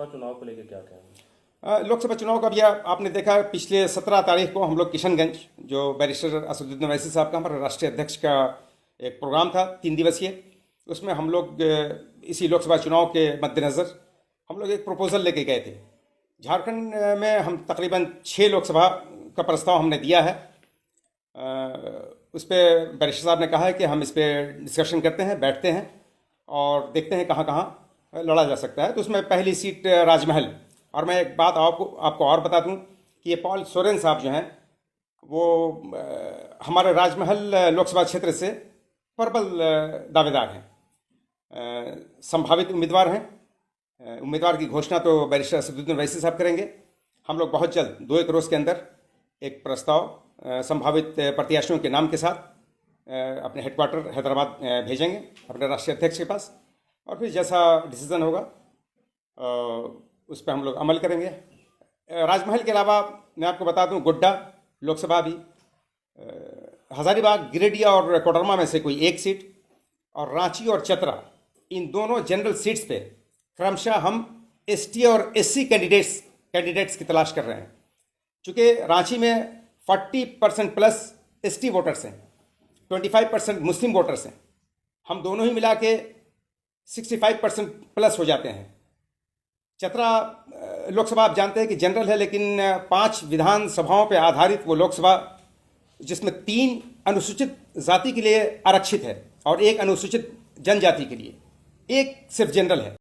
चुनाव को लेकर क्या कहना? लोकसभा चुनाव का भी आपने देखा, पिछले 17 तारीख को हम लोग किशनगंज, जो बैरिस्टर असदुद्दीन ओवैसी साहब का, हमारे राष्ट्रीय अध्यक्ष का एक प्रोग्राम था 3 दिवसीय, उसमें हम लोग इसी लोकसभा चुनाव के मद्देनज़र हम लोग एक प्रपोज़ल लेके गए थे। झारखंड में हम तकरीबन 6 लोकसभा का प्रस्ताव हमने दिया है। उस पर बैरिस्टर साहब ने कहा है कि हम इस पर डिस्कशन करते हैं, बैठते हैं और देखते हैं कहाँ कहाँ लड़ा जा सकता है। तो उसमें पहली सीट राजमहल, और मैं एक बात आपको और बता दूं कि ये पॉल सोरेन साहब जो हैं वो हमारे राजमहल लोकसभा क्षेत्र से प्रबल दावेदार हैं, संभावित उम्मीदवार हैं। उम्मीदवार की घोषणा तो बैरिस्टर असदुद्दीन ओवैसी साहब करेंगे। हम लोग बहुत जल्द 2-1 रोज़ के अंदर एक प्रस्ताव संभावित प्रत्याशियों के नाम के साथ अपने हेडक्वार्टर हैदराबाद भेजेंगे अपने राष्ट्रीय अध्यक्ष के पास, और फिर जैसा डिसीजन होगा उस पर हम लोग अमल करेंगे। राजमहल के अलावा मैं आपको बता दूं, गोड्डा लोकसभा भी, हज़ारीबाग, गिरिडीह और कोडरमा में से कोई एक सीट, और रांची और चतरा, इन दोनों जनरल सीट्स पे क्रमशः हम एसटी और एससी कैंडिडेट्स की तलाश कर रहे हैं। चूँकि रांची में 40% प्लस एसटी वोटर्स हैं, 25% मुस्लिम वोटर्स हैं, हम दोनों ही मिला के 65% प्लस हो जाते हैं। चतरा लोकसभा आप जानते हैं कि जनरल है, लेकिन 5 विधानसभाओं पर आधारित वो लोकसभा, जिसमें 3 अनुसूचित जाति के लिए आरक्षित है और 1 अनुसूचित जनजाति के लिए, 1 सिर्फ जनरल है।